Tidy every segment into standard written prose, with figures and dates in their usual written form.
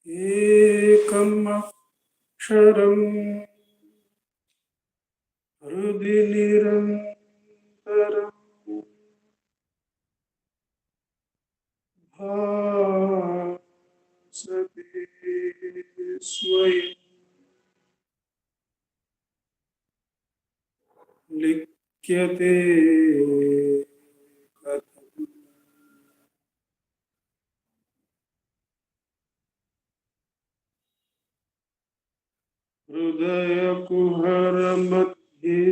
ekam aksharam hrudi nirantaram bhasate swayam likyate katham hridaya kuhara madhye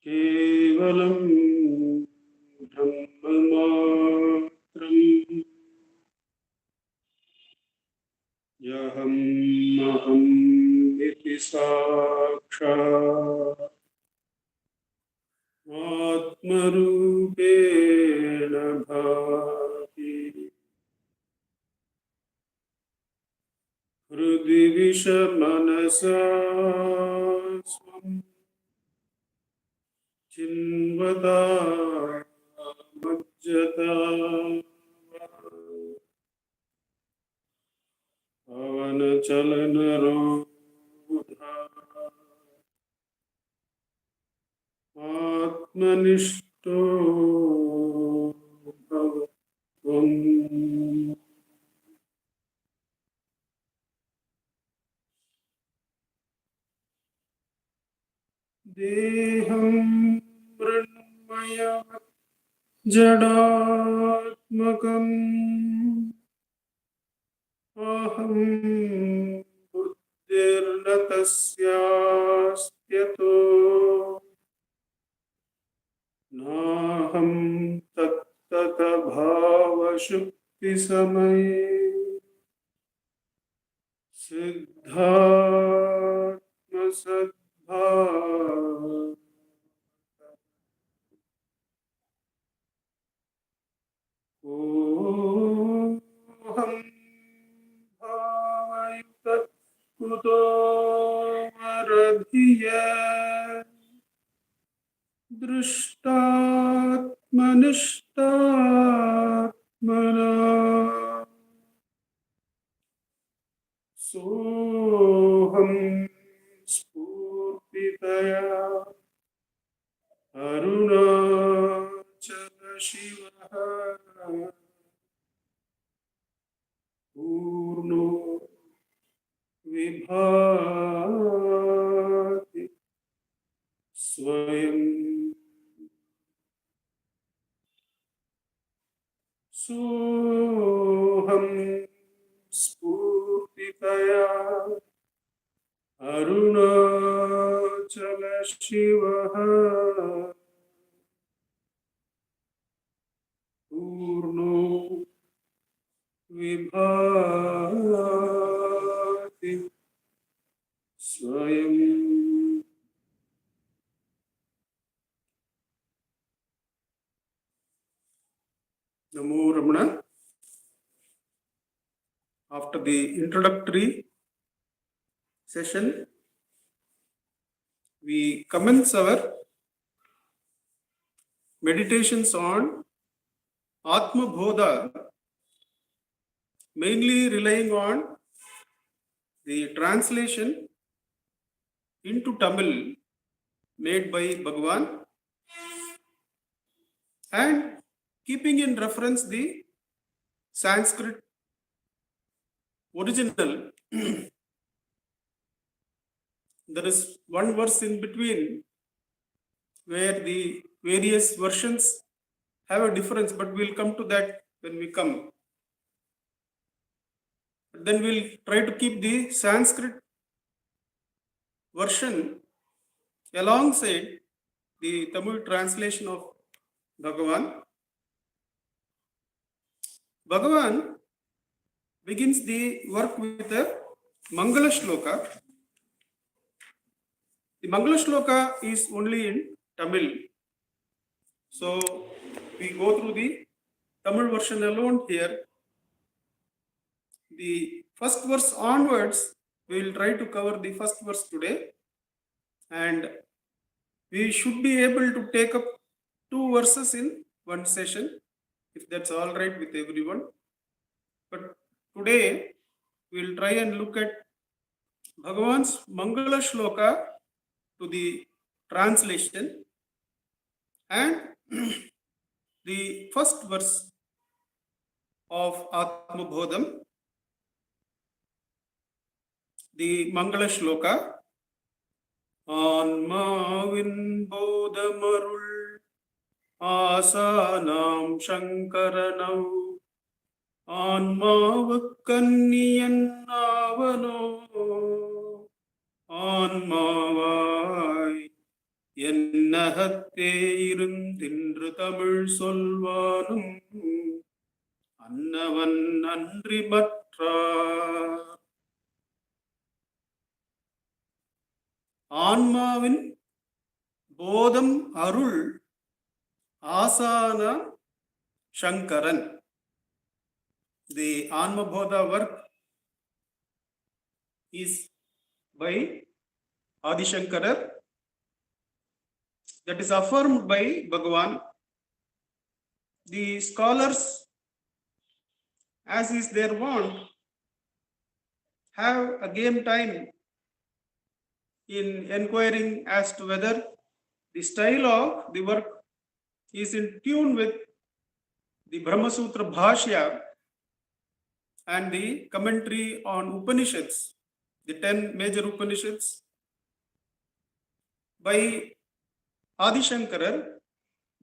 kevalam brahmamatram yaham aham iti sakshat atmarupena bhati hrudi vishamanasa swam chinvata majjata pavana chalana rodha atmanishto bhavatvam deham mrunmaya jadatmakam aham buddhirna tasyastyato naham tattata bhava shukti samaye siddhatma sadbhava oham bhavayutat kuto aradhiya drishtatmanishtatmana soham spurtitaya arunachala shivaha purno vibhati swayam soham spurtitaya arunachala shivaha purno vibhati swayam. Namo Ramana. After the introductory session, we commence our meditations on Atma Bodha, mainly relying on the translation into Tamil made by Bhagavan and keeping in reference the Sanskrit original. There is one verse in between where the various versions have a difference, but we'll come to that when we come. Then we'll try to keep the Sanskrit version alongside the Tamil translation of Bhagavan. Bhagavan begins the work with a Mangala Sloka. The Mangala Sloka is only in Tamil. So we go through the Tamil version alone here. The first verse onwards, we will try to cover the first verse today. And we should be able to take up 2 verses in one session, if that's all right with everyone. But today we will try and look at Bhagavan's Mangala Sloka to the translation and the first verse of Atma bodham, the Mangala Sloka. Anma bodhamarul asanam shankaranau ஆன்மாவுக்கன்னியன்னாவனோ ஆன்மாவாய் என்னகத்தே இருந்தின்று Tamil சொல்வானும் அன்னவன் அன்றி மற்றார். ஆன்மாவின் போதம் அருள் ஆசான Sankaran. The Anma Bodha work is by Adi Shankara, that is affirmed by Bhagavan. The scholars, as is their wont, have a game time in inquiring as to whether the style of the work is in tune with the Brahma Sutra Bhashya and the commentary on Upanishads, the 10 major Upanishads by Adi Shankara,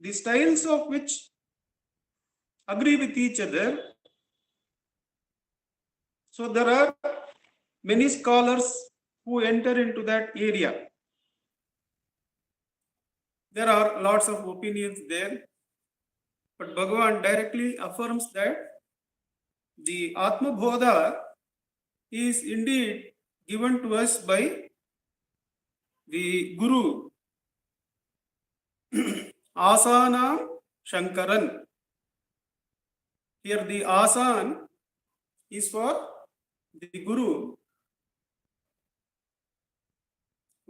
the styles of which agree with each other. So there are many scholars who enter into that area. There are lots of opinions there, but Bhagavan directly affirms that the Atma Bodha is indeed given to us by the Guru, Asana Shankaran. Here the Asan is for the Guru.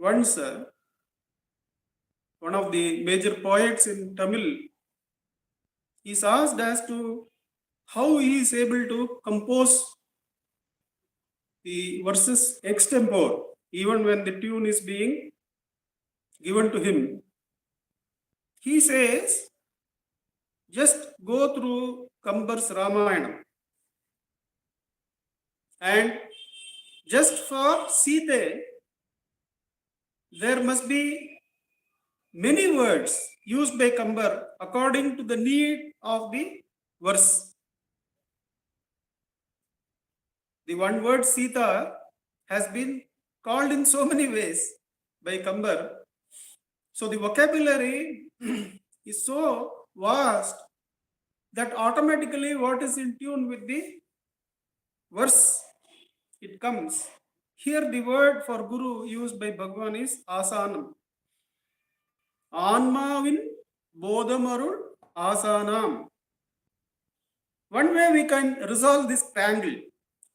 Once one of the major poets in Tamil is asked as to how he is able to compose the verses extempore, even when the tune is being given to him. He says, just go through Kambar's Ramayana and just for Sita, there must be many words used by Kambar according to the need of the verse. The one word Sita has been called in so many ways by Kambar. So the vocabulary is so vast that automatically what is in tune with the verse, it comes. Here the word for Guru used by Bhagavan is Asanam. Anmavin bodhamarul asanam. One way we can resolve this triangle,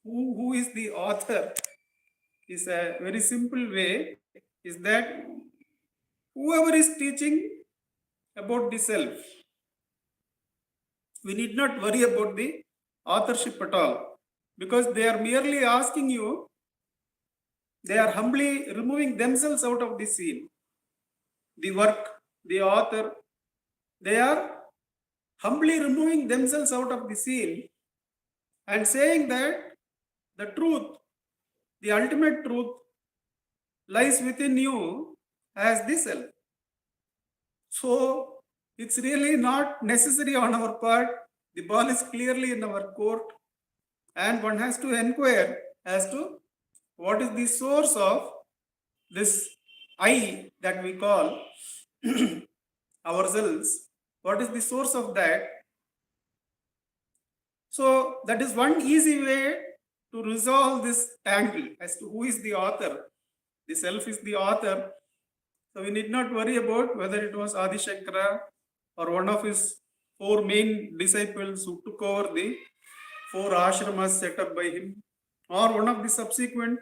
who is the author, is a very simple way, is that whoever is teaching about the self, we need not worry about the authorship at all, because they are merely asking you, they are humbly removing themselves out of the scene. The work, the author, they are humbly removing themselves out of the scene and saying that the truth, the ultimate truth, lies within you as the self. So it's really not necessary on our part. The ball is clearly in our court, and one has to inquire as to what is the source of this I that we call ourselves. What is the source of that? So that is one easy way to resolve this tangle as to who is the author. The self is the author. So we need not worry about whether it was Adi Shankara or one of his 4 main disciples who took over the 4 ashramas set up by him, or one of the subsequent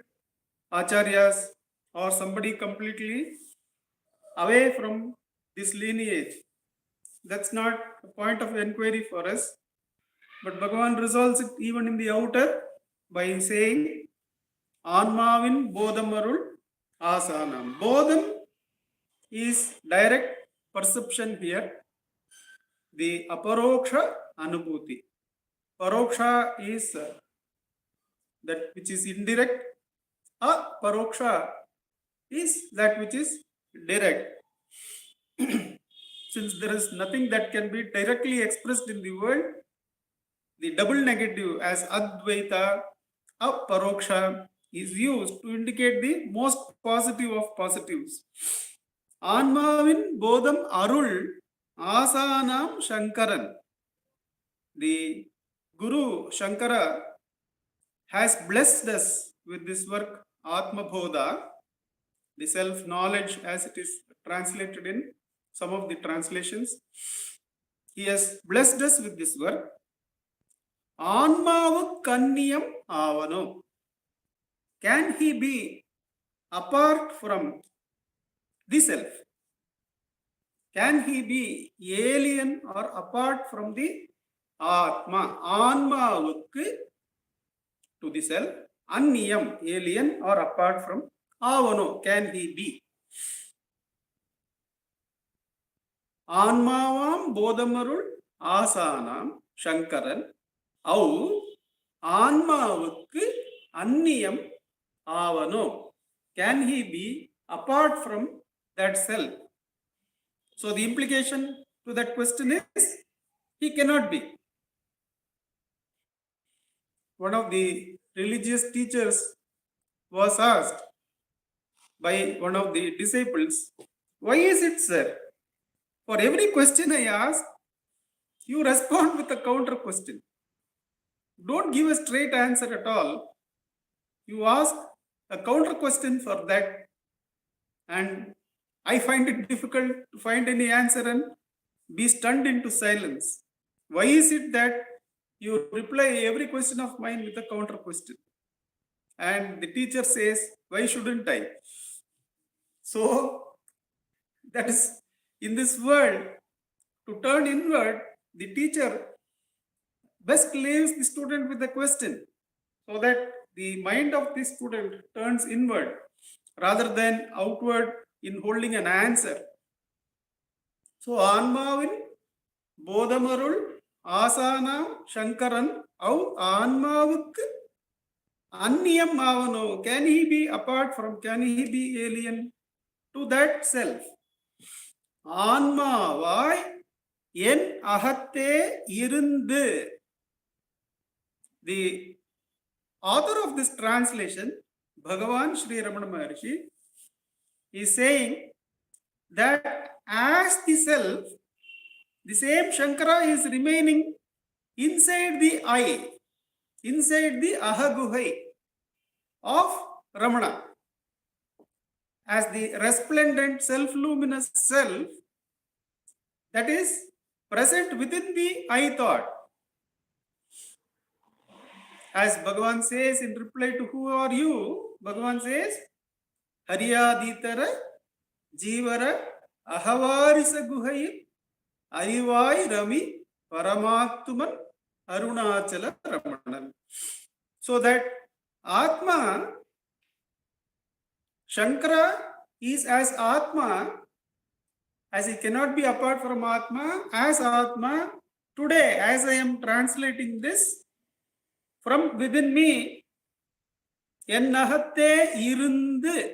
acharyas, or somebody completely away from this lineage. That's not a point of inquiry for us. But Bhagavan resolves it even in the outer by saying, Anmavin bodhamarul asanam. Bodham is direct perception here. The aparoksha anubhuti. Paroksha is that which is indirect. Paroksha is that which is direct. Since there is nothing that can be directly expressed in the world, the double negative as Advaita, Aparoksha is used to indicate the most positive of positives. Anmavin bodham arul asanam Shankaran. The Guru Shankara has blessed us with this work, Atma Bodha, the self-knowledge as it is translated in some of the translations. He has blessed us with this work. Anmavu Kanniyam Avano. Can he be apart from the self? Can he be alien or apart from the Atma? Anmavukku to the self. Anniyam, alien or apart from Avano. Can he be? Anmavam bodhamarul asanam Shankaran. Au Anmavukku Anniyam Avano. Can he be apart from that self? So the implication to that question is, he cannot be. One of the religious teachers was asked by one of the disciples, why is it, sir? For every question I ask, you respond with a counter question. Don't give a straight answer at all. You ask a counter question for that, and I find it difficult to find any answer and be stunned into silence. Why is it that you reply every question of mine with a counter question? And the teacher says, why shouldn't I? So that is, in this world, to turn inward, the teacher best leaves the student with a question, so that the mind of the student turns inward rather than outward in holding an answer. So Anmavin bodhamarul asana Shankaran au Anmavuk Anniyam Avano. Can he be apart from, can he be alien to that self? Anmavai en ahatte irundu. The author of this translation, Bhagavan Sri Ramana Maharshi, is saying that as the self, the same Shankara is remaining inside the I, inside the Ahaguhai of Ramana, as the resplendent self-luminous self that is present within the I thought. As Bhagavan says in reply to who are you, Bhagavan says, Hariyaditara Jivara Ahavarisa Guhai Arivai Rami Paramatman Arunachala Ramanan. So that Atma, Shankara is as Atma, as he cannot be apart from Atma, as Atma. Today, as I am translating this, from within me, ennahatte irundu,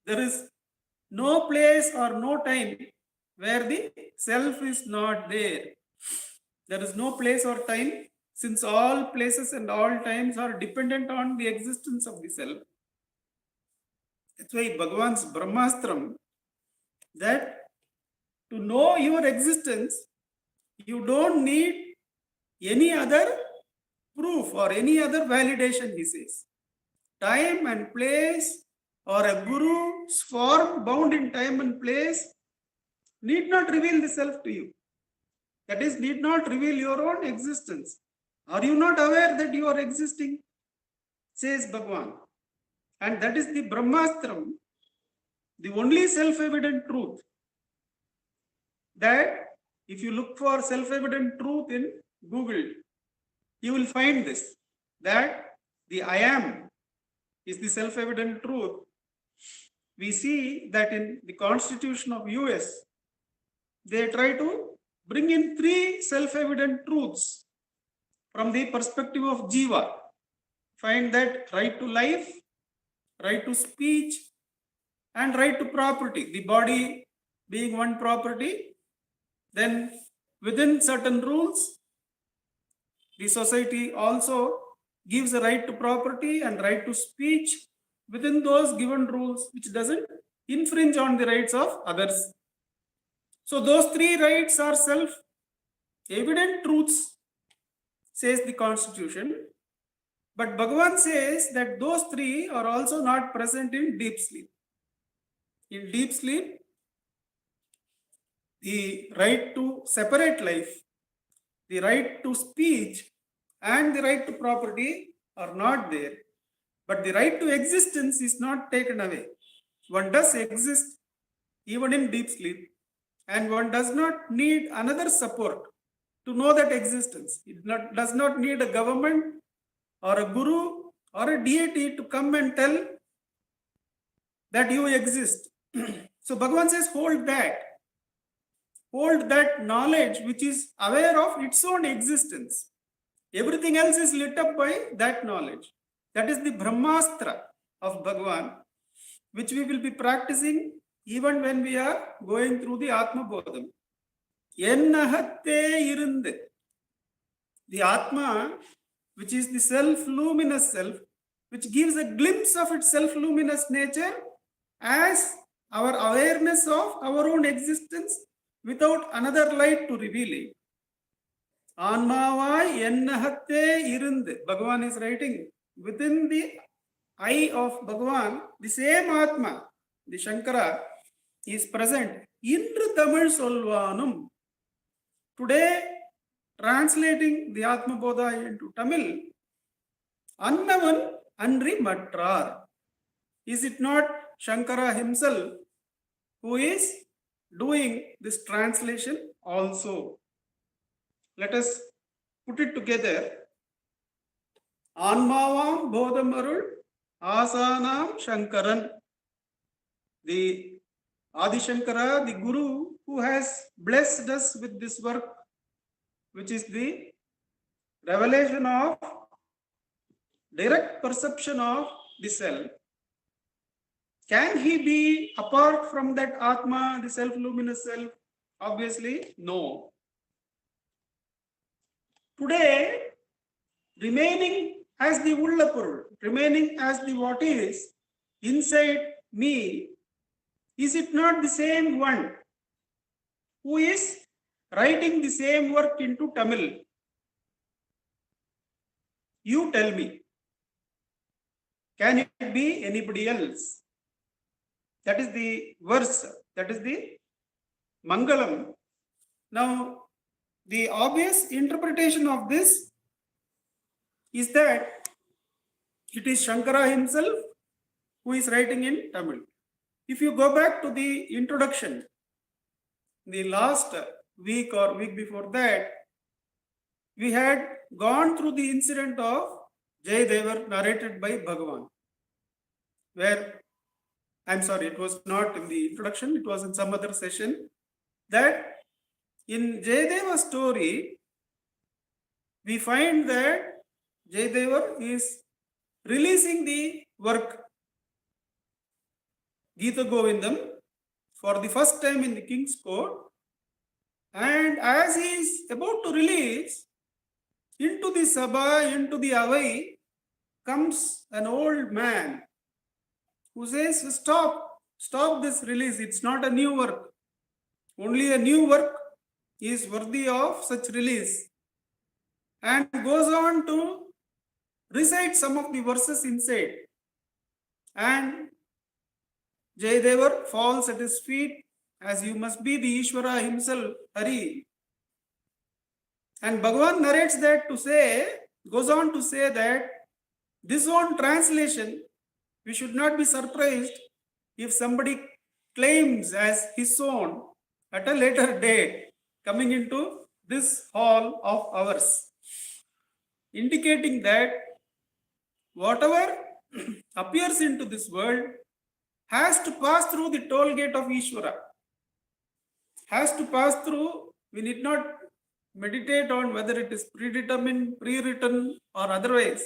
there is no place or no time where the self is not there. There is no place or time, since all places and all times are dependent on the existence of the self. That's why Bhagavan's Brahmastram, that to know your existence, you don't need any other proof or any other validation, he says. Time and place, or a guru's form bound in time and place, need not reveal the self to you. That is, need not reveal your own existence. Are you not aware that you are existing? Says Bhagavan. And that is the Brahmastram, the only self-evident truth. That if you look for self-evident truth in Google, you will find this, that the I am is the self-evident truth. We see that in the Constitution of US, they try to bring in 3 self-evident truths from the perspective of Jiva. Find that right to life, right to speech, and right to property. The body being one property, then within certain rules, the society also gives a right to property and right to speech within those given rules, which doesn't infringe on the rights of others. So those 3 rights are self-evident truths, says the Constitution. But Bhagavan says that those 3 are also not present in deep sleep. In deep sleep, the right to separate life, the right to speech, and the right to property are not there. But the right to existence is not taken away. One does exist even in deep sleep, and one does not need another support to know that existence. It does not need a government or a guru or a deity to come and tell that you exist. So Bhagavan says, hold that. Hold that knowledge which is aware of its own existence. Everything else is lit up by that knowledge. That is the Brahmastra of Bhagavan, which we will be practicing even when we are going through the Atma bodham. Ennahatte irundu. The Atma, which is the self-luminous self, which gives a glimpse of its self-luminous nature as our awareness of our own existence without another light to reveal it. Anmavai ennahatte irundu. Bhagavan is writing within the eye of Bhagavan, the same Atma, the Shankara, is present. Indru Tamil Solvanum. Today, translating the Atma Bodha into Tamil, Annavan Anri Matrar. Is it not Shankara himself who is doing this translation also? Let us put it together. Anmavam Bodhamarul Asanam Shankaran. The Adi Shankara, the Guru who has blessed us with this work, which is the revelation of direct perception of the self. Can he be apart from that Atma, the self-luminous self? Obviously, no. Today, remaining as the Ullapurul, remaining as the what is inside me, is it not the same one who is writing the same work into Tamil? You tell me. Can it be anybody else? That is the verse, that is the Mangalam. Now, the obvious interpretation of this is that it is Shankara himself who is writing in Tamil. If you go back to the introduction, the last week or week before that, we had gone through the incident of Jayadevar narrated by Bhagavan, where, I'm sorry, it was not in the introduction, it was in some other session, that in Jayadeva's story, we find that Jayadevar is releasing the work Gita Govindam for the first time in the king's court, and as he is about to release, into the Sabha, into the Avai, comes an old man who says, stop this release, it's not a new work. Only a new work is worthy of such release. And goes on to recite some of the verses inside. And Jayadevar falls at his feet, as you must be the Ishvara himself, Hari. And Bhagavan narrates that to say, goes on to say that this own translation, we should not be surprised if somebody claims as his own at a later date, coming into this hall of ours. indicating that whatever appears into this world has to pass through the toll gate of Ishvara, has to pass through. We need not meditate on whether it is predetermined, pre-written, or otherwise,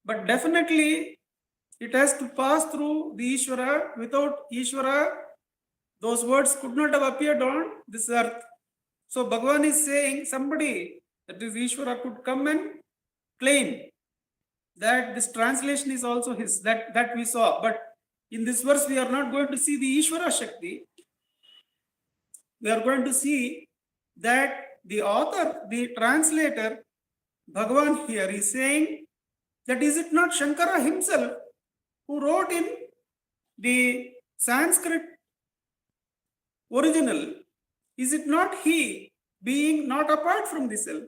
but definitely it has to pass through the Ishvara. Without Ishvara, those words could not have appeared on this earth. So Bhagavan is saying somebody, that is Ishvara, could come and claim that this translation is also his, that we saw. But in this verse, we are not going to see the Ishvara Shakti. We are going to see that the author, the translator, Bhagavan here is saying that is it not Shankara himself who wrote in the Sanskrit original? Is it not he, being not apart from the self?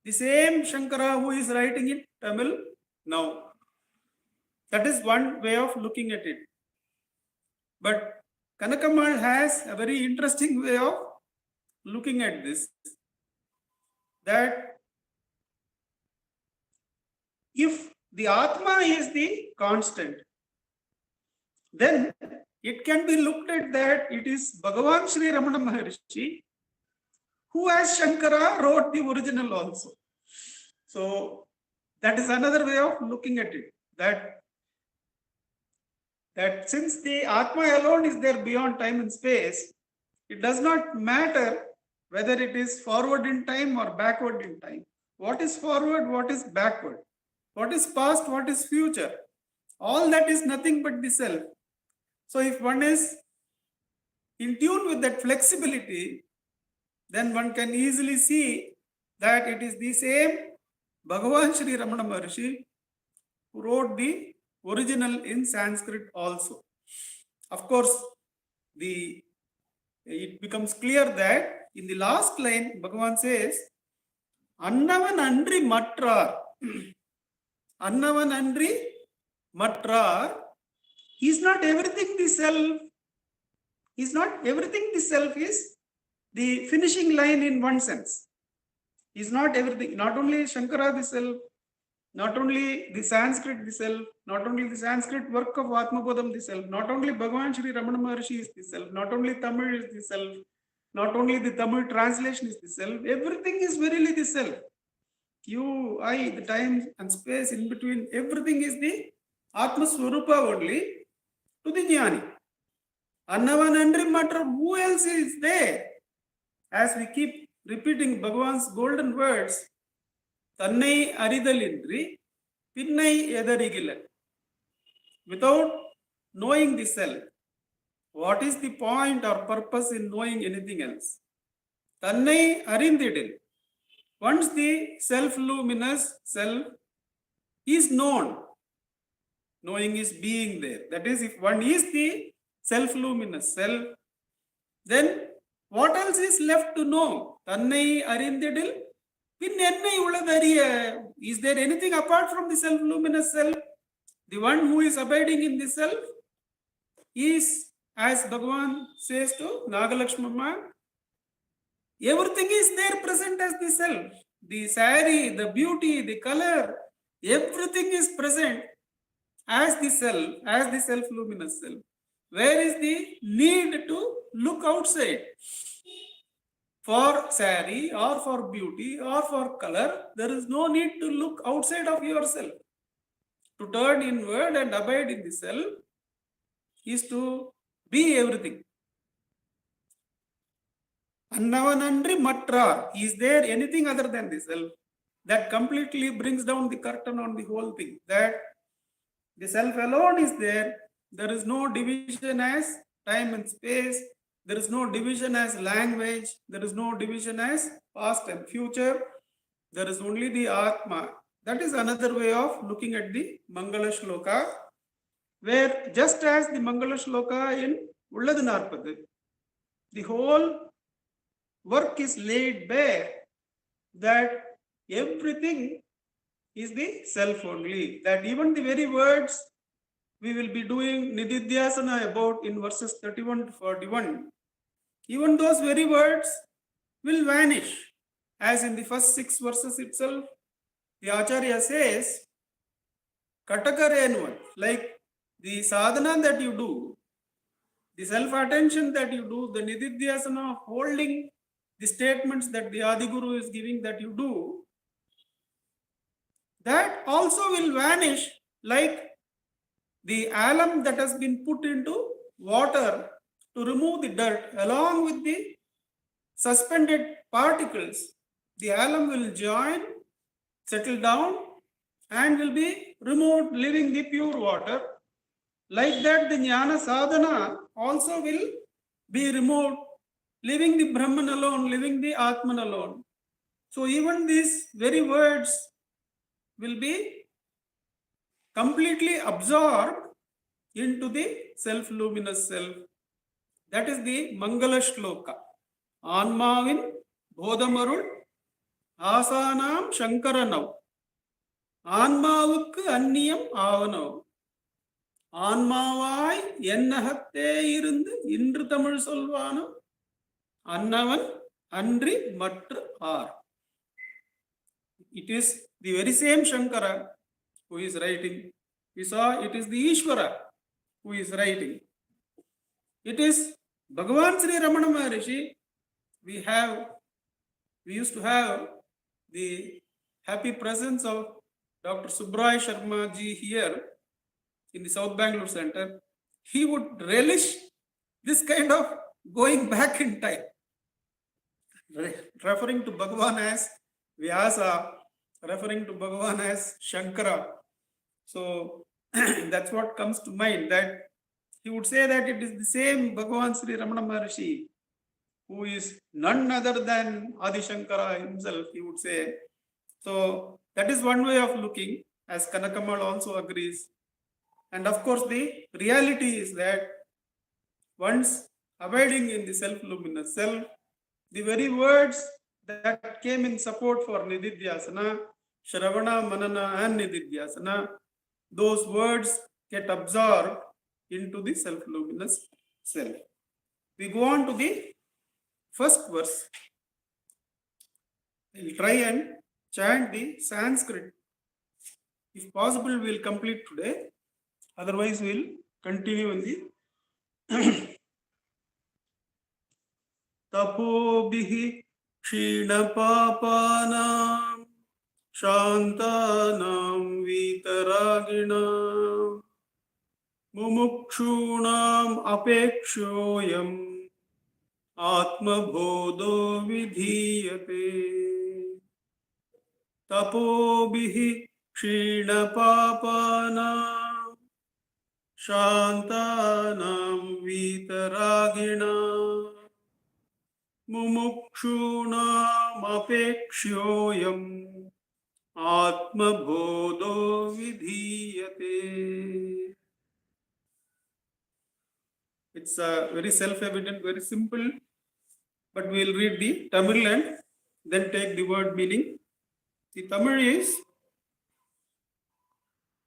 The same Shankara who is writing in Tamil now. That is one way of looking at it. But Kanakamal has a very interesting way of looking at this. That if the Atma is the constant, then it can be looked at that it is Bhagavan Sri Ramana Maharshi who, as Shankara, wrote the original also. So that is another way of looking at it. That since the Atma alone is there beyond time and space, it does not matter whether it is forward in time or backward in time. What is forward, what is backward, what is past, what is future, all that is nothing but the self. So if one is in tune with that flexibility, then one can easily see that it is the same Bhagavan Sri Ramana Maharshi who wrote the original in Sanskrit also. Of course, it becomes clear that in the last line, Bhagavan says, Annavan Andri Matrar. Annavan Andri Matrar. He is not everything the self. He is not everything the self is the finishing line in one sense. He is not everything. Not only Shankara the self, not only the Sanskrit the self, not only the Sanskrit work of Atma Bodham the self, not only Bhagavan Sri Ramana Maharshi is the self, not only Tamil is the self, not only the Tamil translation is the self, everything is verily the self. You, I, the time and space in between, everything is the Atma Swarupa only to the Jnani. Annavan Andri Matter, who else is there? As we keep repeating Bhagavan's golden words, Tannai Aridalindri, Pinnai Edarigilan. Without knowing the self, what is the point or purpose in knowing anything else? Tannai Arindidil. Once the self-luminous self is known, knowing is being there. That is, if one is the self-luminous self, then what else is left to know? Tannai Arindidil. Is there anything apart from the self-luminous self? The one who is abiding in the self is, as Bhagavan says to Nagalakshmama, everything is there present as the self. The sari, the beauty, the color, everything is present as the self, as the self-luminous self. Where is the need to look outside? For sari or for beauty or for color, there is no need to look outside of yourself. To turn inward and abide in the self is to be everything. Annavanandri Matra. Is there anything other than the self? That completely brings down the curtain on the whole thing. That the self alone is there. There is no division as time and space. There is no division as language. There is no division as past and future. There is only the Atma. That is another way of looking at the Mangala Sloka, where just as the Mangala Sloka in Ulladu Narpadu, the whole work is laid bare that everything is the self only. That even the very words we will be doing Nididhyasana about in verses 31 to 41, even those very words will vanish, as in the first 6 verses itself. the Acharya says, Katakarenvan, like the sadhana that you do, the self-attention that you do, the nididhyasana, holding the statements that the Adiguru is giving that you do, that also will vanish like the alum that has been put into water to remove the dirt along with the suspended particles. The alum will join, settle down, and will be removed, leaving the pure water. Like that, the jnana sadhana also will be removed, leaving the Brahman alone, leaving the Atman alone. So even these very words will be completely absorbed into the self-luminous self. That is the Mangala Sloka. Anmavin bodhamarul asanam shankaranav. ஆன்மாவுக்கு அந்நியம் ஆவனோ, ஆன்மாவாய் என்னகத்தே இருந்து இன்று தமிழ் சொல்வானோ, அன்னவன் அன்றி மற்ற R. It is the very same Shankara who is writing. We saw it is the Ishvara who is writing. It is Bhagavan Sri Ramana Maharishi. We used to have the happy presence of Dr. Subrai Sharma ji here in the South Bangalore Center. He would relish this kind of going back in time, referring to Bhagavan as Vyasa, referring to Bhagavan as Shankara. So that's what comes to mind, that he would say that it is the same Bhagavan Sri Ramana Maharishi who is none other than Adi Shankara himself, he would say. So that is one way of looking, as Kanakamal also agrees. And of course, the reality is that once abiding in the self-luminous self, the very words that came in support for Nididhyasana, Shravana, Manana and Nididhyasana, those words get absorbed into the self-luminous self. We go on to the first verse. We'll try and chant the Sanskrit. If possible, we'll complete today. Otherwise, we'll continue in the Tapobhihi Kshinapapana Shantanam Vitaraginam Mumukshunam Apekshoyam Atma Bodho Vidhiyate. Tapobhihi Kshinapapana Shantanam Vitaragina Mumukshunam Apekshoyam Atma Bodho Vidhiyate. It's very self-evident, very simple, but we'll read the Tamil and then take the word meaning. The Tamil is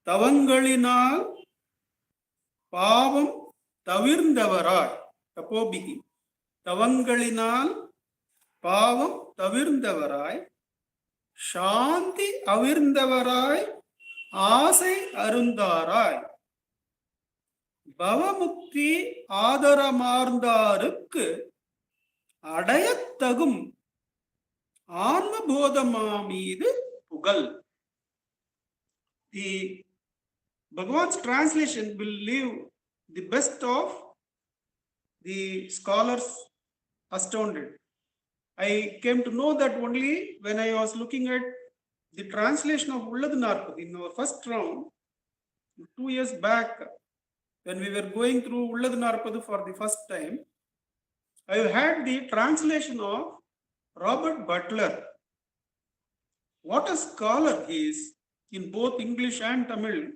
Tavangalinal Pavam Tavirndavarai. Tapobhihi. Tavangalinal Pavam Tavirndavarai. Shanti Avirndavarai. Asai Arundarai. Bhavamukti Adaramarndarukku Adayattagum Anma bodhamamidu pugal. The Bhagavan's translation will leave the best of the scholars astounded. I came to know that only when I was looking at the translation of Ulladunarpadu in our first round 2 years back, when we were going through Ulladunarpadu for the first time. I had the translation of Robert Butler. What a scholar he is in both English and Tamil.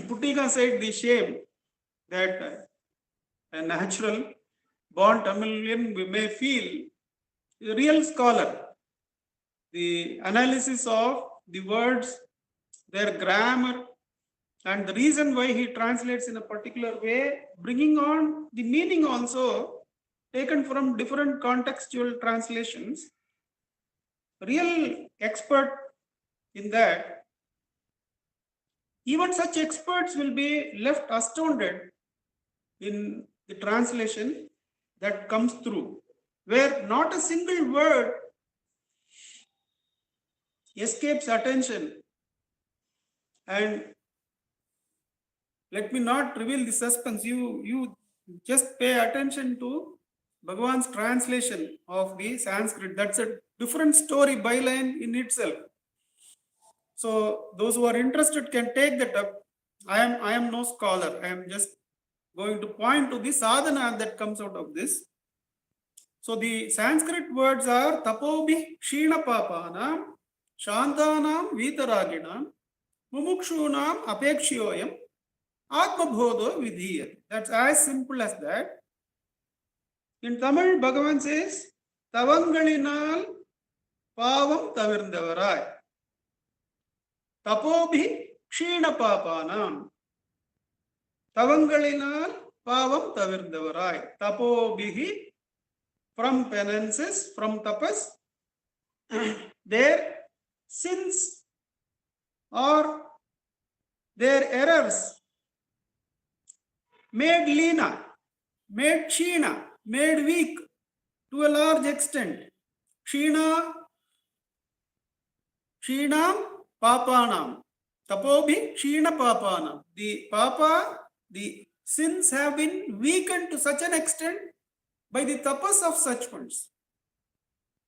Putting aside the shame that a natural born Tamilian may feel, a real scholar. The analysis of the words, their grammar, and the reason why he translates in a particular way, bringing on the meaning also taken from different contextual translations. real expert in that, even such experts will be left astounded in the translation that comes through, where not a single word escapes attention. And let me not reveal the suspense. You just pay attention to Bhagavan's translation of the Sanskrit. That's a different story byline in itself. So those who are interested can take that up. I am no scholar. I am just going to point to the sadhana that comes out of this. So the Sanskrit words are tapobhi kshina papanam, shantanam vitaraginam, mumukshunam apekshiyoyam, atmabodho vidhiyat. That's as simple as that. In Tamil, Bhagavan says, Tavangalinal pavam tavirndavarai. Tapobhi kshina papanam. Tavangalinal pavam tavirndavarai. Tapobhihi, from penances, from tapas, their sins or their errors made leena, made kshina, made weak to a large extent. Kshina, kshinam, papanam. Tapobhi, kshina papanam. The sins have been weakened to such an extent by the tapas of such ones.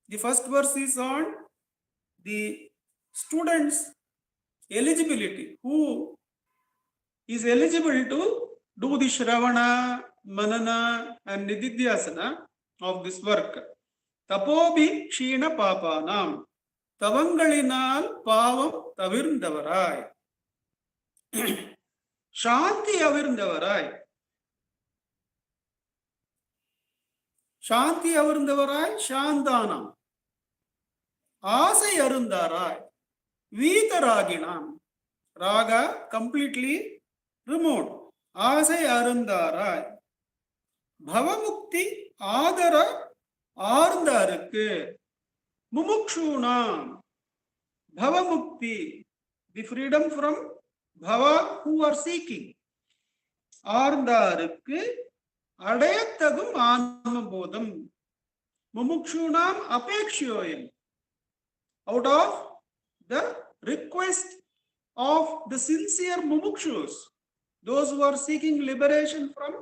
The first verse is on the student's eligibility. Who is eligible to do the Shravana, Manana and Nididhyasana of this work? Tapobhi kshina papanam. Tavangalinal pavam tavirndavarai. Shanti avirndavarai. Shanti avirndavarai shantanam. Asai arundarai. Vitaraginam. Raga completely removed. Asai arundarai. Bhavamukti adara ஆர்ந்தாருக்கு. Mumukshunam. Bhavamukti. The freedom from bhava who are seeking. ஆர்ந்தாருக்கு அடையத்தகும் ஆன்மபோதம். Mumukshunam apekshiyoyam. Out of the request of the sincere mumukshus, those who are seeking liberation from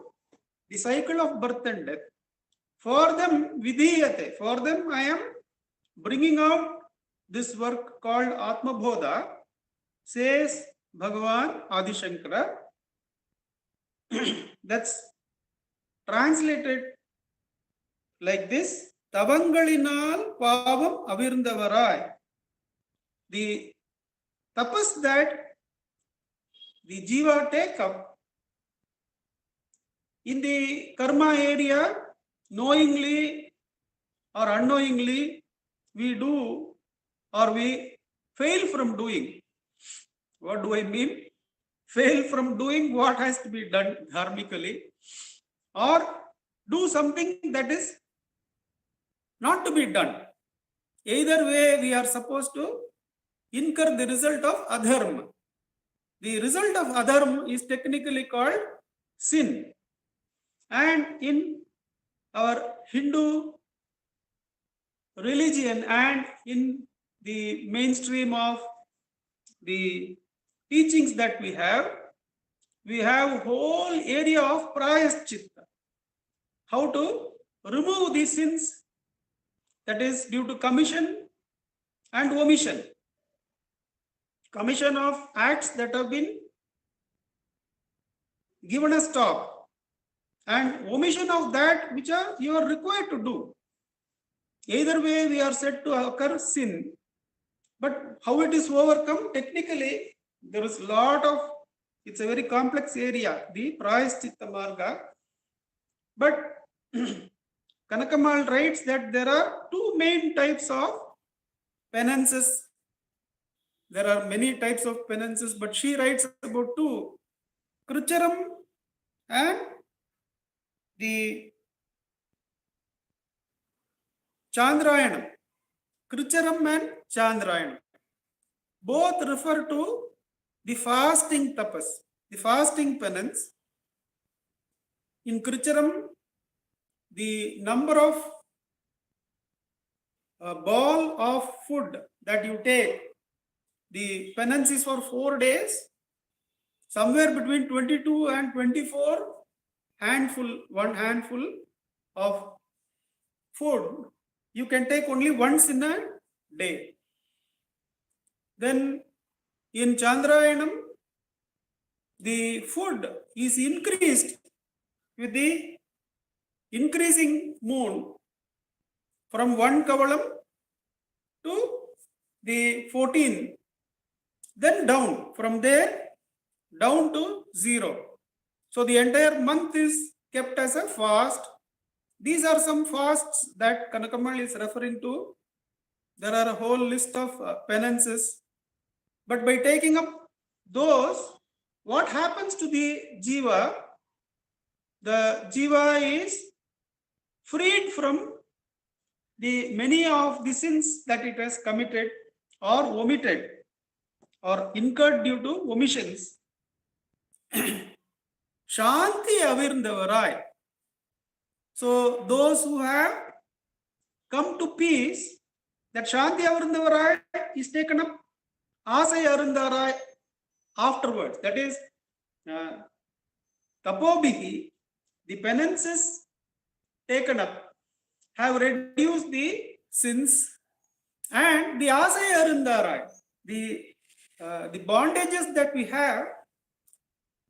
the cycle of birth and death, for them vidhiyate, for them I am bringing out this work called Atma Bodha, says Bhagavan Adi Shankara. That's translated like this: Tavangalinal pavam avirndavarai. The tapas that the jiva take up in the karma area, knowingly or unknowingly, we do or we fail from doing. What do I mean? Fail from doing what has to be done dharmically, or do something that is not to be done. Either way, we are supposed to incur the result of adharma. The result of adharma is technically called sin. And in our Hindu religion and in the mainstream of the teachings that we have whole area of prayaschitta. How to remove these sins, that is due to commission and omission. Commission of acts that have been given a stop, and omission of that which you are required to do. Either way, we are said to occur sin. But how it is overcome? Technically, there is a lot of, it's a very complex area, the Prayaschitta Marga. But Kanakamal writes that there are two main types of penances. There are many types of penances, but she writes about two: Kricharam and the Chandrayanam. Kricharam and Chandrayanam. Both refer to the fasting tapas, the fasting penance. In Kricharam, the number of ball of food that you take, the penance is for 4 days, somewhere between 22 and 24 one handful of food you can take only once in a day. Then in Chandrayanam, the food is increased with the increasing moon from 1 kavalam to the 14, then down, from there down to 0. So the entire month is kept as a fast. These are some fasts that Kanakamal is referring to. There are a whole list of penances. But by taking up those, what happens to the jiva? The jiva is freed from the many of the sins that it has committed or omitted or incurred due to omissions. Shanti avirndavarai. So those who have come to peace, that Shanti avirndavarai is taken up asai arundarai afterwards. That is tapobihi, the penances taken up have reduced the sins, and the asai arundarai, the bondages that we have,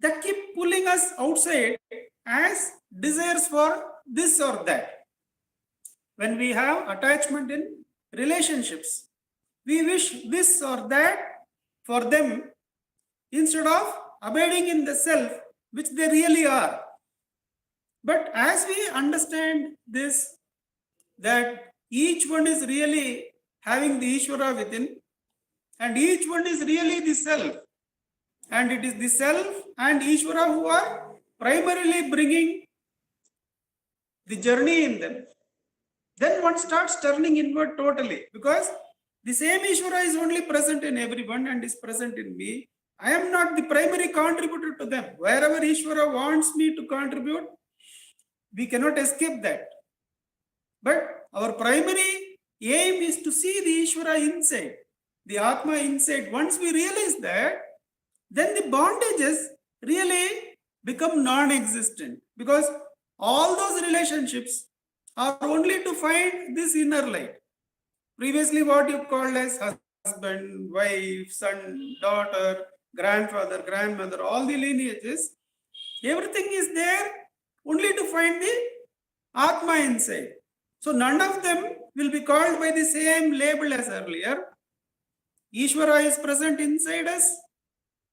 that keep pulling us outside as desires for this or that. When we have attachment in relationships, we wish this or that for them instead of abiding in the self which they really are. But as we understand this, that each one is really having the Ishvara within, and each one is really the self, and it is the self and Ishvara who are primarily bringing the journey in them, then one starts turning inward totally, because the same Ishvara is only present in everyone and is present in me. I am not the primary contributor to them. Wherever Ishvara wants me to contribute, we cannot escape that. But our primary aim is to see the Ishvara inside, the Atma inside. Once we realize that, then the bondages really become non-existent, because all those relationships are only to find this inner light. Previously, what you called as husband, wife, son, daughter, grandfather, grandmother, all the lineages, everything is there only to find the Atma inside. So none of them will be called by the same label as earlier. Ishvara is present inside us.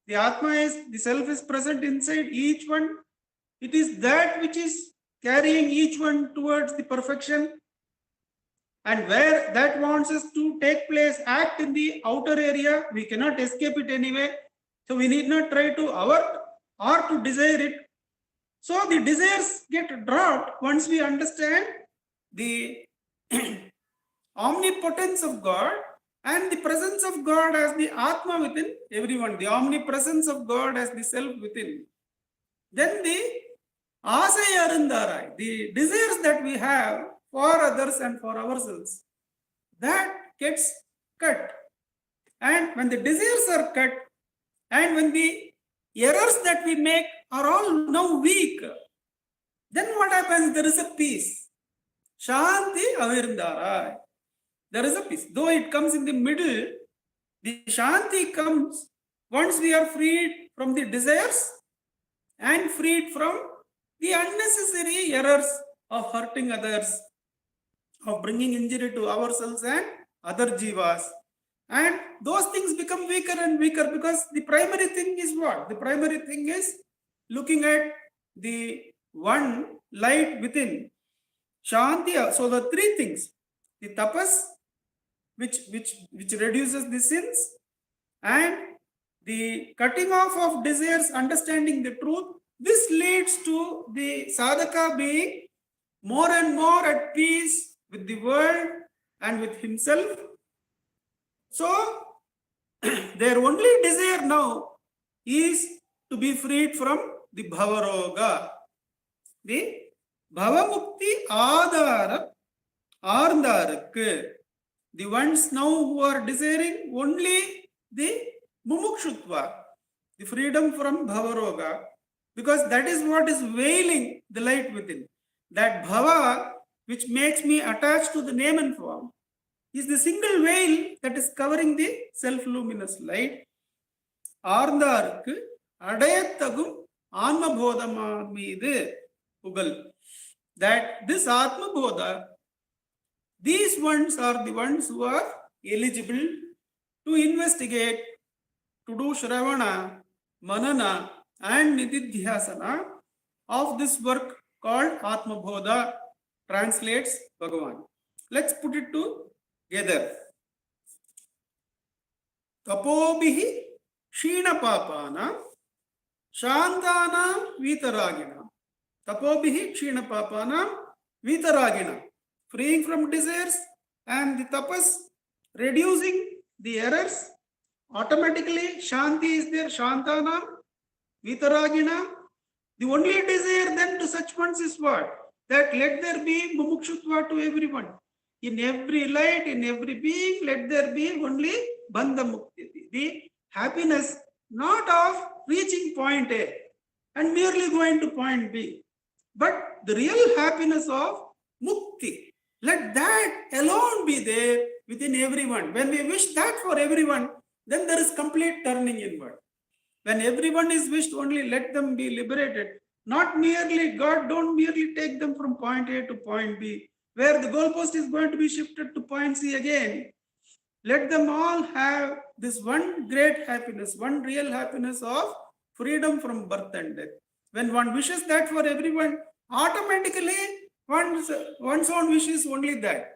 The Atma is, the self is present inside each one. It is that which is carrying each one towards the perfection. And where that wants us to take place, act in the outer area, we cannot escape it anyway. So we need not try to avert or to desire it. So the desires get dropped once we understand the omnipotence of God and the presence of God as the Atma within everyone, the omnipresence of God as the self within. Then the asai arundarai, the desires that we have for others and for ourselves, that gets cut. And when the desires are cut, and when the errors that we make are all now weak, then what happens? There is a peace. Shanti avirndara. There is a peace. Though it comes in the middle, the Shanti comes once we are freed from the desires and freed from the unnecessary errors of hurting others, of bringing injury to ourselves and other jivas. And those things become weaker and weaker, because the primary thing is what? The primary thing is looking at the one light within. Shanti. So the three things, the tapas, which reduces the sins, and the cutting off of desires, understanding the truth, this leads to the sadhaka being more and more at peace with the world and with himself, So, their only desire now is to be freed from the Bhavaroga. The Bhavamukti Adhara Arndarukku. The ones now who are desiring only the Mumukshutva, the freedom from Bhavaroga, because that is what is veiling the light within. That Bhava, which makes me attached to the name and form, is the single veil that is covering the self-luminous light. Arndarukku Adayathagum Anma bodham meedu Ugal. That this Atma Bodha, these ones are the ones who are eligible to investigate, to do Shravana, Manana and Nididhyasana of this work called Atma Bodha, translates Bhagavan. Let's put it together. Tapobhihi Shina Papana Shantana Vitaragina. Tapobhihi Kshina Papana Vitaragina. Freeing from desires and the tapas, reducing the errors. Automatically Shanti is there, Shantana Vitaragina. The only desire then to such ones is what? That let there be Mumukshutva to everyone. In every light, in every being, let there be only Bandha Mukti. The happiness not of reaching point A and merely going to point B, but the real happiness of Mukti. Let that alone be there within everyone. When we wish that for everyone, then there is complete turning inward. When everyone is wished only, let them be liberated. Not merely, God don't merely take them from point A to point B, where the goalpost is going to be shifted to point C again. Let them all have this one great happiness, one real happiness of freedom from birth and death. When one wishes that for everyone, automatically one's own wish is only that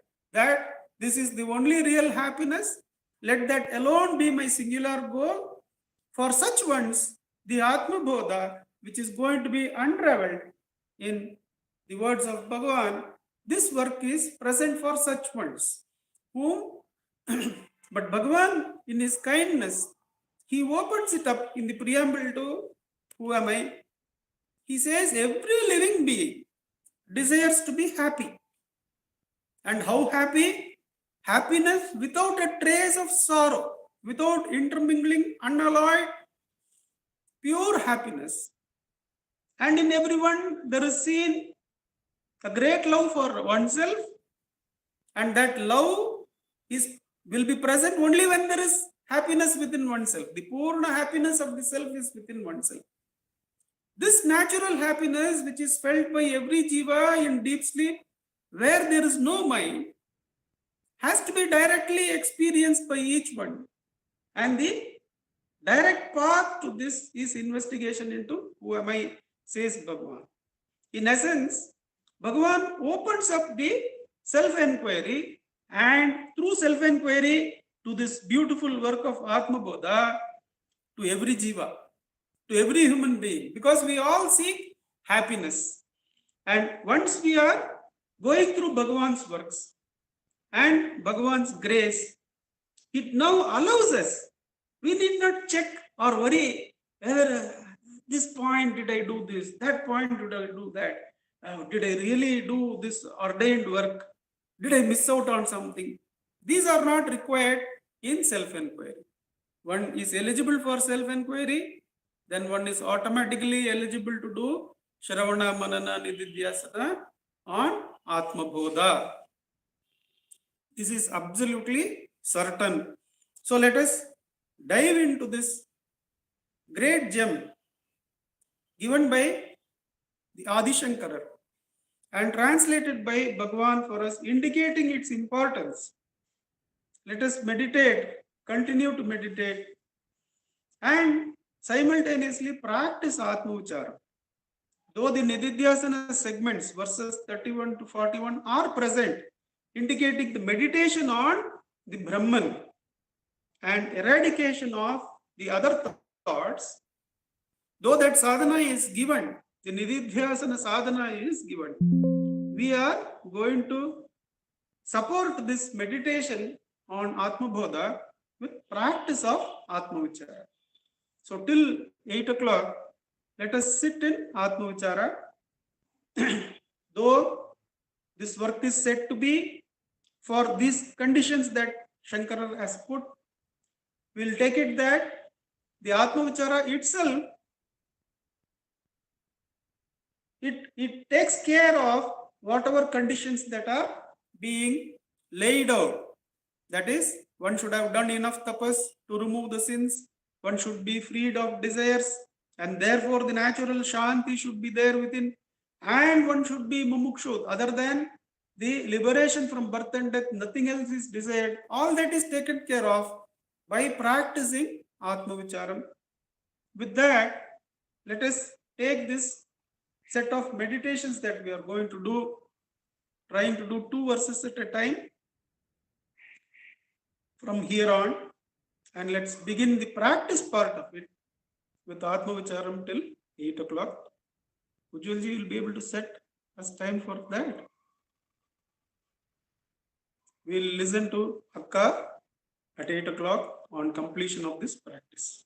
this is the only real happiness. Let that alone be my singular goal. For such ones, the Atma Bodha, which is going to be unraveled in the words of Bhagavan, this work is present for such ones whom but Bhagavan, in his kindness, he opens it up in the preamble to Who Am I? He says every living being desires to be happy. And how happy? Happiness without a trace of sorrow, without intermingling, unalloyed, pure happiness. And in everyone there is seen a great love for oneself, and that love will be present only when there is happiness within oneself. The Purna happiness of the self is within oneself. This natural happiness, which is felt by every jiva in deep sleep, where there is no mind, has to be directly experienced by each one. And the direct path to this is investigation into Who Am I, says Bhagavan. In essence, Bhagavan opens up the self-enquiry, and through self-enquiry to this beautiful work of Atma Bodha to every jiva, to every human being, because we all seek happiness. And once we are going through Bhagavan's works and Bhagavan's grace, it now allows us, we need not check or worry whether this point did I do this, that point did I do that, did I really do this ordained work, did I miss out on something? These are not required in self-enquiry. One is eligible for self-enquiry, then one is automatically eligible to do Shravana, Manana, Nididhyasana on Atma Bodha. This is absolutely certain. So let us dive into this great gem given by the Adi Shankara and translated by Bhagavan for us, indicating its importance. Let us meditate, continue to meditate, and simultaneously practice Atma Uchara. Though the Nididhyasana segments, verses 31 to 41, are present, indicating the meditation on the Brahman and eradication of the other thoughts, though that sadhana is given, the Nididhyasana sadhana is given, we are going to support this meditation on Atma Bodha with practice of Atma Vichara. So till 8 o'clock, let us sit in Atma Vichara. Though this work is said to be for these conditions that Shankara has put, we will take it that the Atma Vichara itself, it takes care of whatever conditions that are being laid out. That is, one should have done enough tapas to remove the sins, one should be freed of desires, and therefore the natural shanti should be there within, and one should be mumukshu. Other than the liberation from birth and death, nothing else is desired. All that is taken care of by practicing Atma Vicharam. With that, let us take this set of meditations that we are going to do, trying to do 2 verses at a time from here on, and let's begin the practice part of it with Atma Vicharam till 8 o'clock. Ujjwalji will be able to set us time for that. We'll listen to Akka at 8 o'clock on completion of this practice.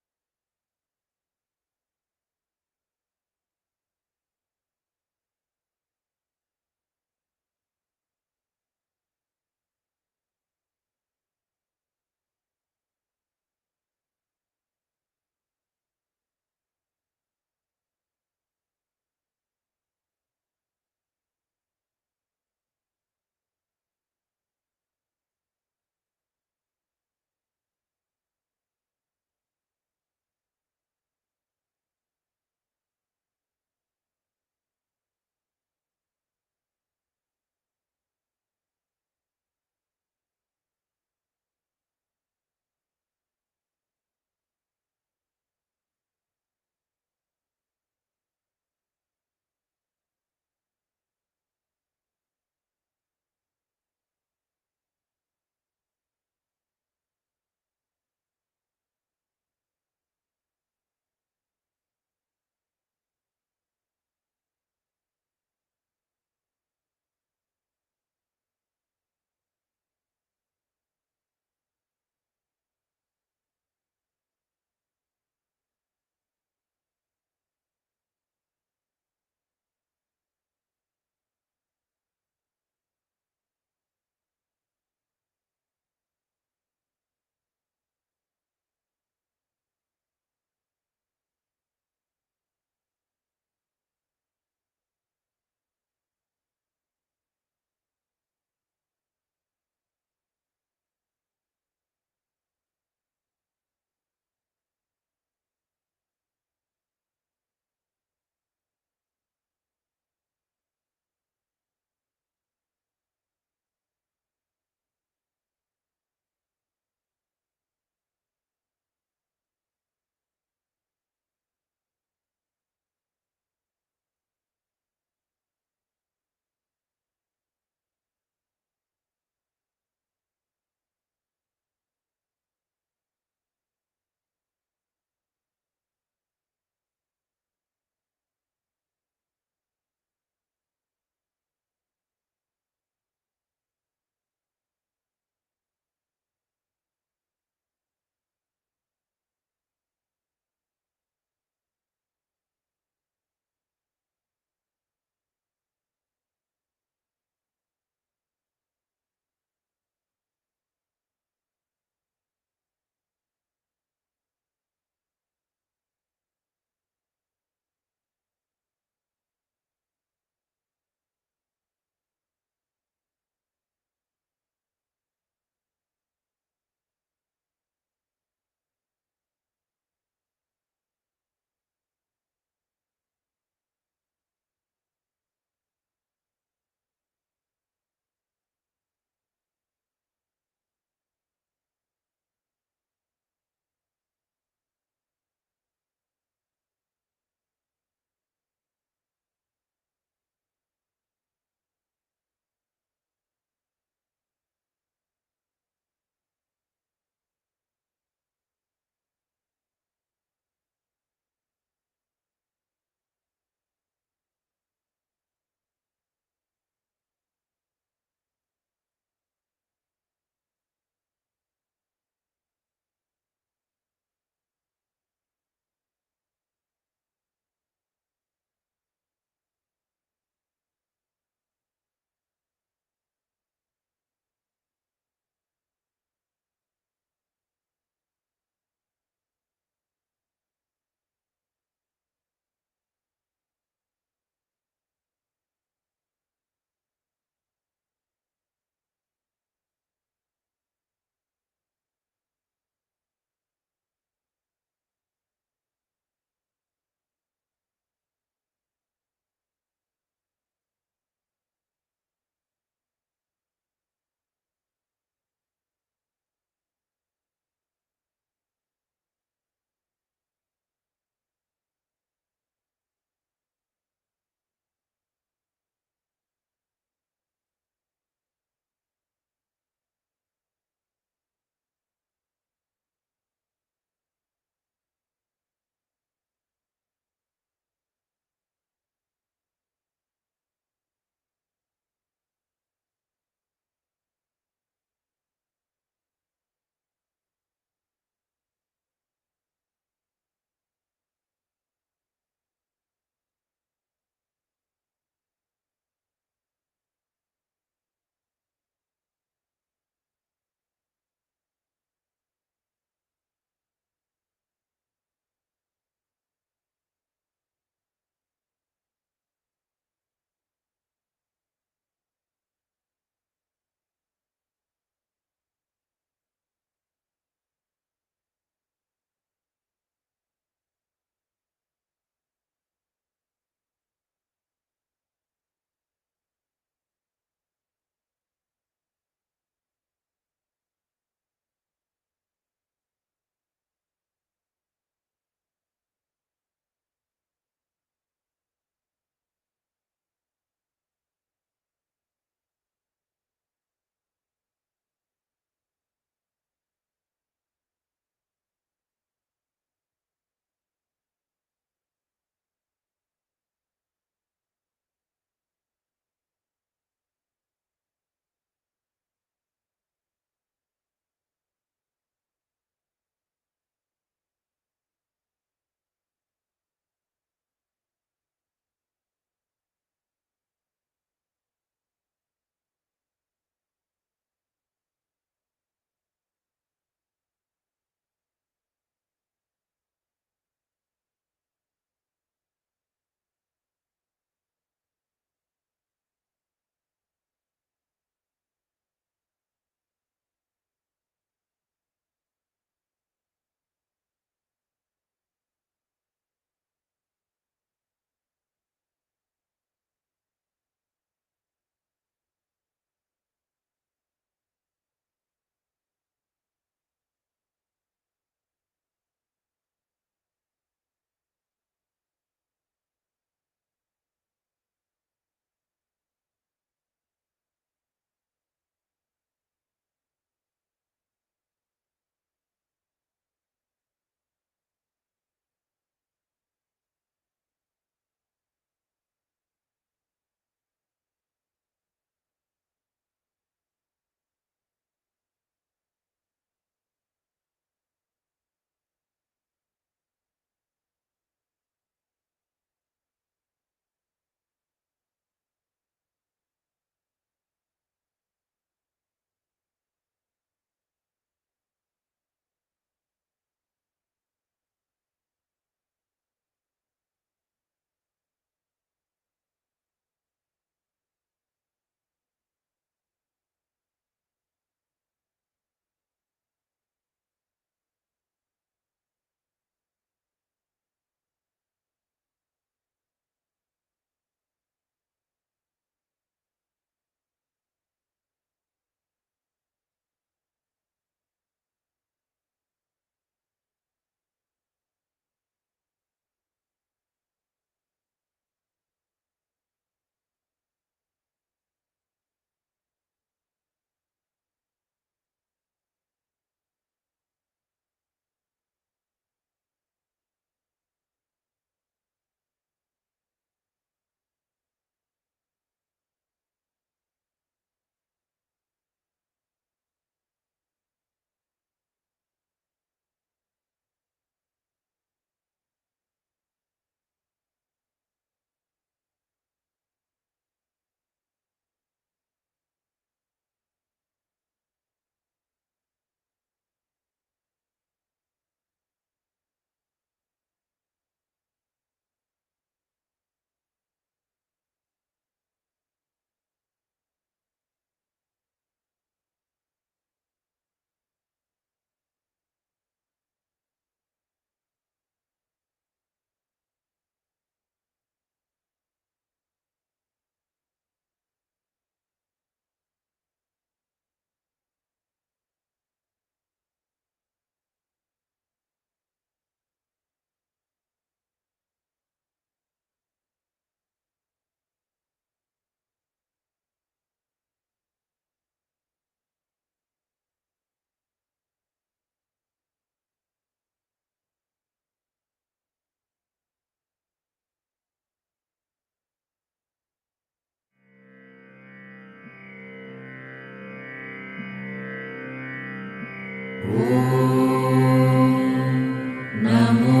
नमो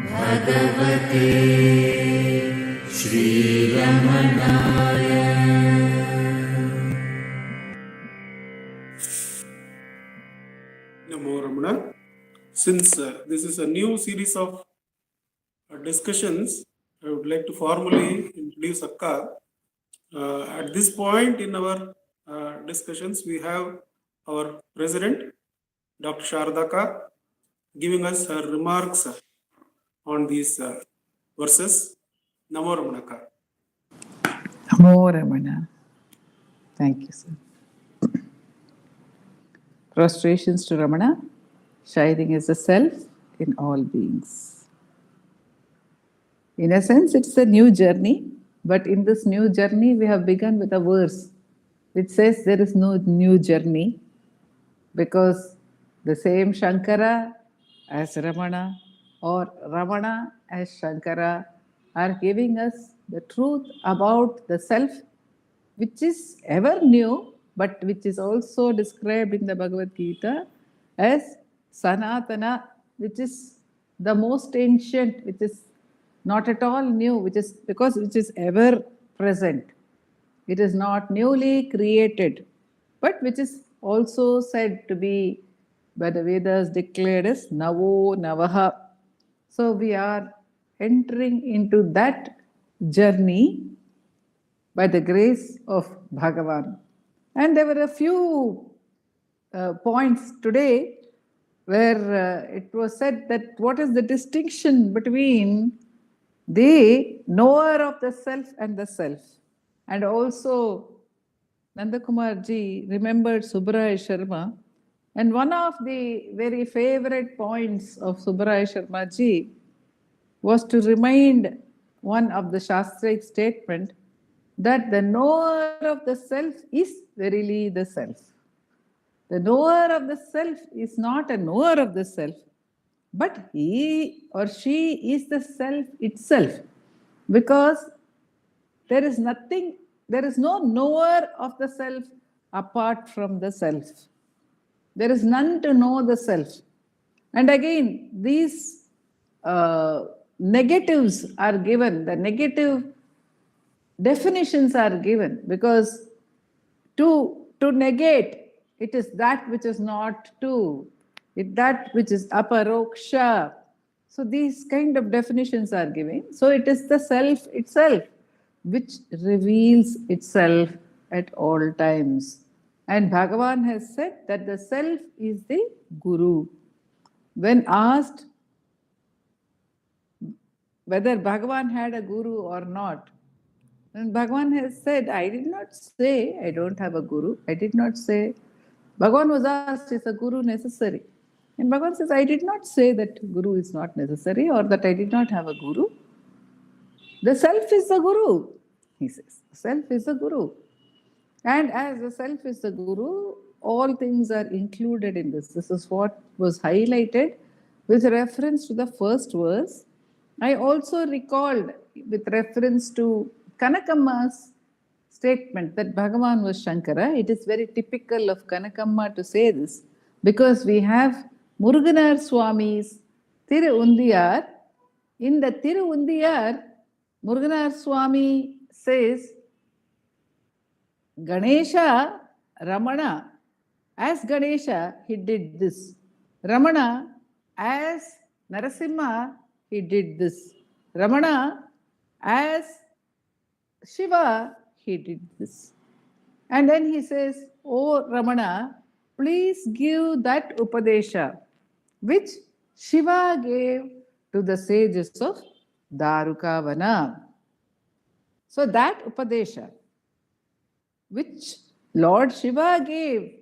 भगवते श्रीरमणाय। Namo Ramana. Since this is a new series of discussions, I would like to formally introduce Akka. At this point in our discussions, we have our President, Dr. Sharadaka, giving us her remarks on these verses. Namo Ramana Akka. Namo Ramana. Thank you, sir. Prostrations to Ramana, shining as the self in all beings. In a sense, it's a new journey, but in this new journey, we have begun with a verse which says there is no new journey because the same Shankara as Ramana or Ramana as Shankara are giving us the truth about the self, which is ever new, but which is also described in the Bhagavad Gita as Sanatana, which is the most ancient, which is not at all new, which is because which is ever present. It is not newly created, but which is also said to be by the Vedas declared as Navo Navaha. So we are entering into that journey by the grace of Bhagavan. And there were a few points today where it was said that what is the distinction between the knower of the self and the self. And also Nandakumar ji remembered Subbaraya Sharma, and one of the very favorite points of Subbaraya Sharma ji was to remind one of the Shastric statement that the knower of the self is verily the self. The knower of the self is not a knower of the self, but he or she is the self itself, because there is nothing, there is no knower of the self apart from the self. There is none to know the self. And again, these negatives are given, the negative definitions are given, because to negate, it is that which is not to, it that which is aparoksha. So these kind of definitions are given. So it is the self itself which reveals itself at all times. And Bhagavan has said that the self is the Guru. When asked whether Bhagavan had a Guru or not, and Bhagavan has said, I did not say I don't have a Guru. I did not say. Bhagavan was asked, is a Guru necessary? And Bhagavan says, I did not say that Guru is not necessary or that I did not have a Guru. The self is the Guru, he says. Self is the Guru. And as the self is the Guru, all things are included in this. This is what was highlighted with reference to the first verse. I also recalled with reference to Kanakamma's statement that Bhagavan was Shankara. It is very typical of Kanakamma to say this, because we have Muruganar Swami's Tirundiyar. In the Tirundiyar, Muruganar Swami says, Ganesha, Ramana, as Ganesha, he did this. Ramana, as Narasimha, he did this. Ramana, as Shiva, he did this. And then he says, Oh Ramana, please give that Upadesha which Shiva gave to the sages of Darukavana. So that Upadesha which Lord Shiva gave,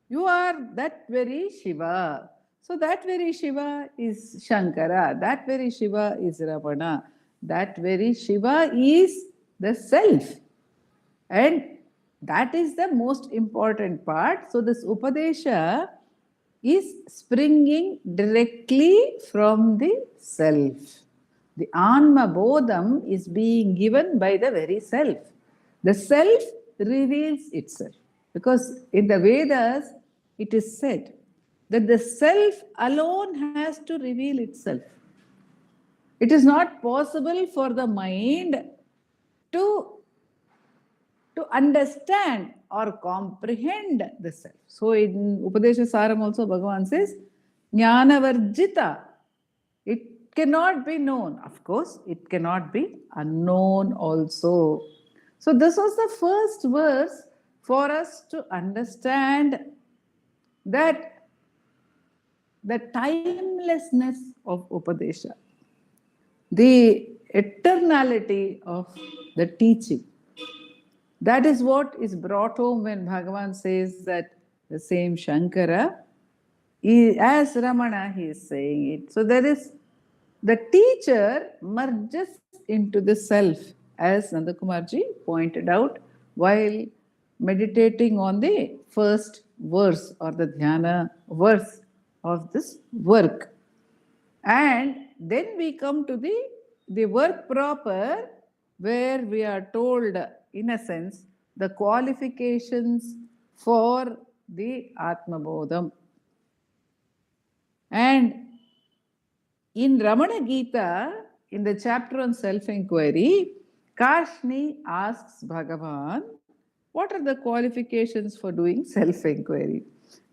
you are that very Shiva. So that very Shiva is Shankara, that very Shiva is Ramana, that very Shiva is the self. And that is the most important part. So this Upadesha is springing directly from the self. The Anma bodham is being given by the very self. The self reveals itself. Because in the Vedas, it is said that the self alone has to reveal itself. It is not possible for the mind to understand or comprehend the self. So in Upadesha Saram also Bhagavan says, Jnana Varjita. It cannot be known. Of course, it cannot be unknown also. So this was the first verse for us to understand that the timelessness of Upadesha, the eternality of the teaching. That is what is brought home when Bhagavan says that the same Shankara, as Ramana, he is saying it. So there is, the teacher merges into the self, as Nandakumarji pointed out while meditating on the first verse or the dhyana verse of this work. And then we come to the work proper, where we are told, in a sense, the qualifications for the Atma Bodham. And in Ramana Gita, in the chapter on self-inquiry, Kashni asks Bhagavan, what are the qualifications for doing self-inquiry?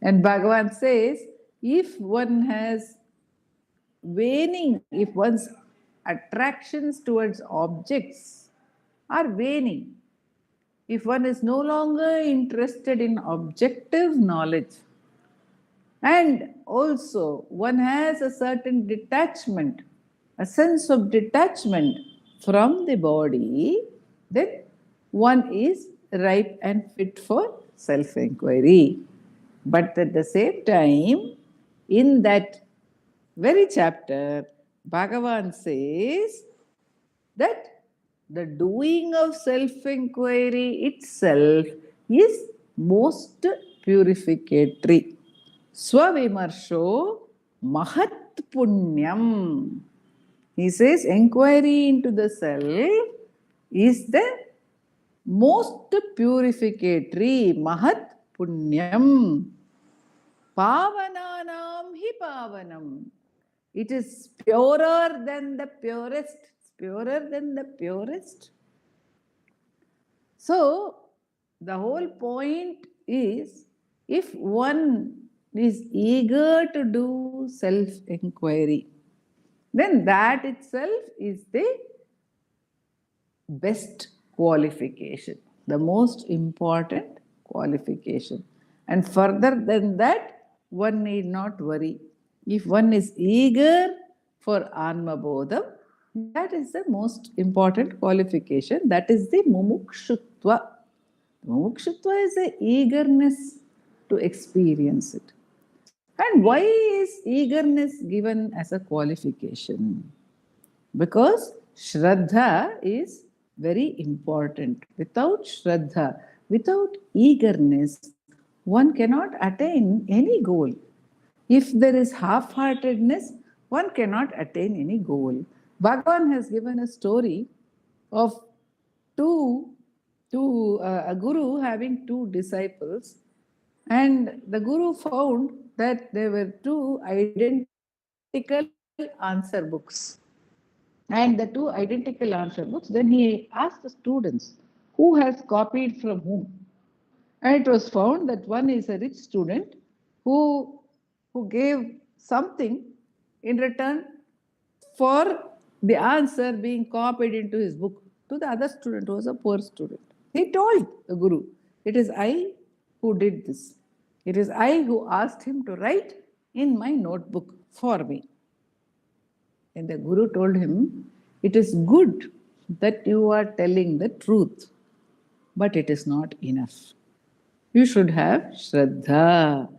And Bhagavan says, if one has waning, if one's attractions towards objects are waning, if one is no longer interested in objective knowledge, and also one has a certain detachment, a sense of detachment from the body, then one is ripe and fit for self-inquiry. But at the same time, in that very chapter, Bhagavan says that the doing of self-inquiry itself is most purificatory. Swavimarsho mahat punyam. He says inquiry into the self is the most purificatory. Mahat punyam. Pavananam hi pavanam. It is purer than the purest. It's purer than the purest. So, the whole point is, if one is eager to do self-inquiry, then that itself is the best qualification, the most important qualification. And further than that, one need not worry. If one is eager for Anma bodham, that is the most important qualification. That is the mumukshutva. Mumukshutva is the eagerness to experience it. And why is eagerness given as a qualification? Because Shraddha is very important. Without Shraddha, without eagerness, one cannot attain any goal. If there is half-heartedness, one cannot attain any goal. Bhagavan has given a story of a guru having two disciples, and the guru found that there were two identical answer books. And the two identical answer books, then he asked the students, who has copied from whom? And it was found that one is a rich student who, who gave something in return for the answer being copied into his book to the other student who was a poor student. He told the guru, it is I who did this. It is I who asked him to write in my notebook for me. And the guru told him, it is good that you are telling the truth, but it is not enough. You should have Shraddha.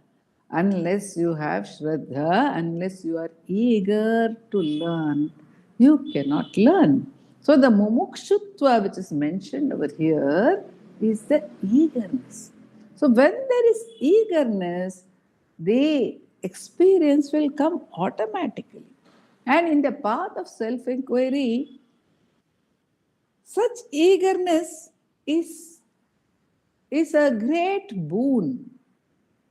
Unless you have Shraddha, unless you are eager to learn, you cannot learn. So the mumukshutva which is mentioned over here is the eagerness. So when there is eagerness, the experience will come automatically. And in the path of self-inquiry, such eagerness is a great boon.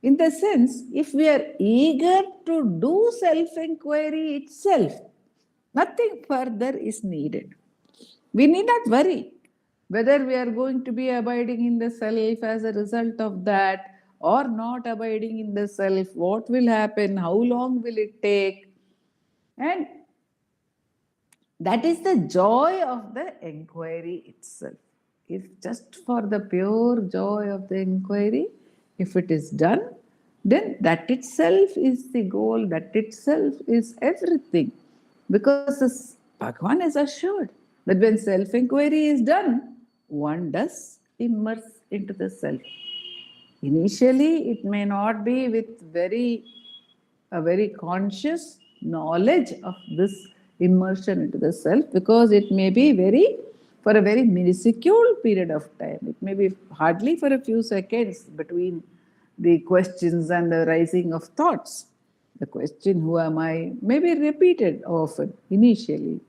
In the sense, if we are eager to do self-inquiry itself, nothing further is needed. We need not worry whether we are going to be abiding in the self as a result of that or not abiding in the self, what will happen, how long will it take, and that is the joy of the inquiry itself. If just for the pure joy of the inquiry, if it is done, then that itself is the goal, that itself is everything. Because this Bhagavan is assured that when self inquiry is done, one does immerse into the self. Initially, it may not be with a very conscious knowledge of this immersion into the self, because it may be for a very minuscule period of time. It may be hardly for a few seconds between the questions and the rising of thoughts. The question, who am I, may be repeated often initially.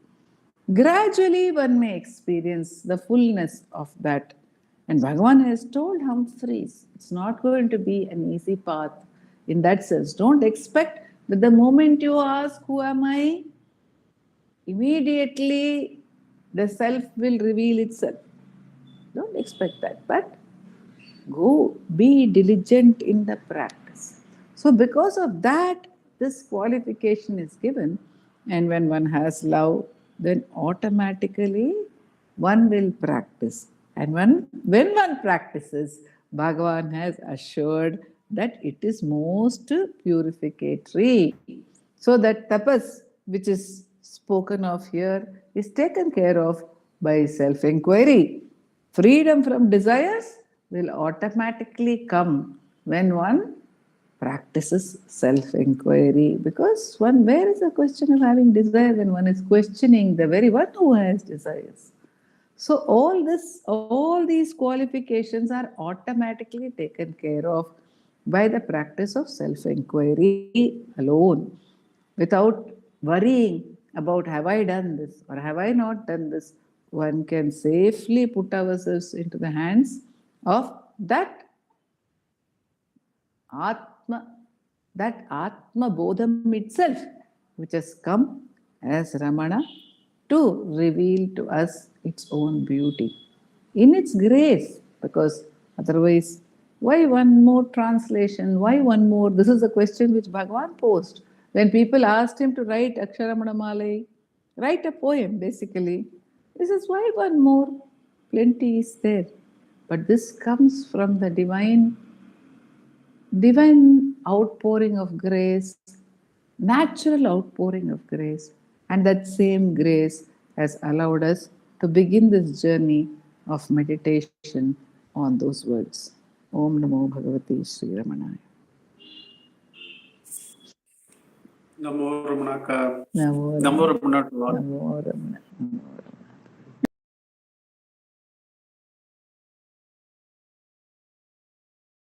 Gradually, one may experience the fullness of that. And Bhagavan has told Humphreys, it's not going to be an easy path in that sense. Don't expect that the moment you ask, who am I, immediately the self will reveal itself. Don't expect that. But go, be diligent in the practice. So, because of that, this qualification is given. And when one has love, then automatically one will practice. And when one practices, Bhagavan has assured that it is most purificatory. So that tapas, which is spoken of here, is taken care of by self-inquiry. Freedom from desires will automatically come when one practices self-inquiry, because where is the question of having desire when one is questioning the very one who has desires? So all these qualifications are automatically taken care of by the practice of self-inquiry alone, without worrying about have I done this or have I not done this. One can safely put ourselves into the hands of that Atma bodham itself, which has come as Ramana to reveal to us its own beauty in its grace. Because otherwise, why one more translation? Why one more? This is a question which Bhagavan posed when people asked him to write Aksharamana Malai, write a poem basically. He says, why one more? Plenty is there. But this comes from the divine outpouring of grace, natural outpouring of grace. And that same grace has allowed us to begin this journey of meditation on those words. Om Namo Bhagavate Sri Ramanaya. Namo Ramanaka. Namo Namo Ramanaka. Namo Ramana.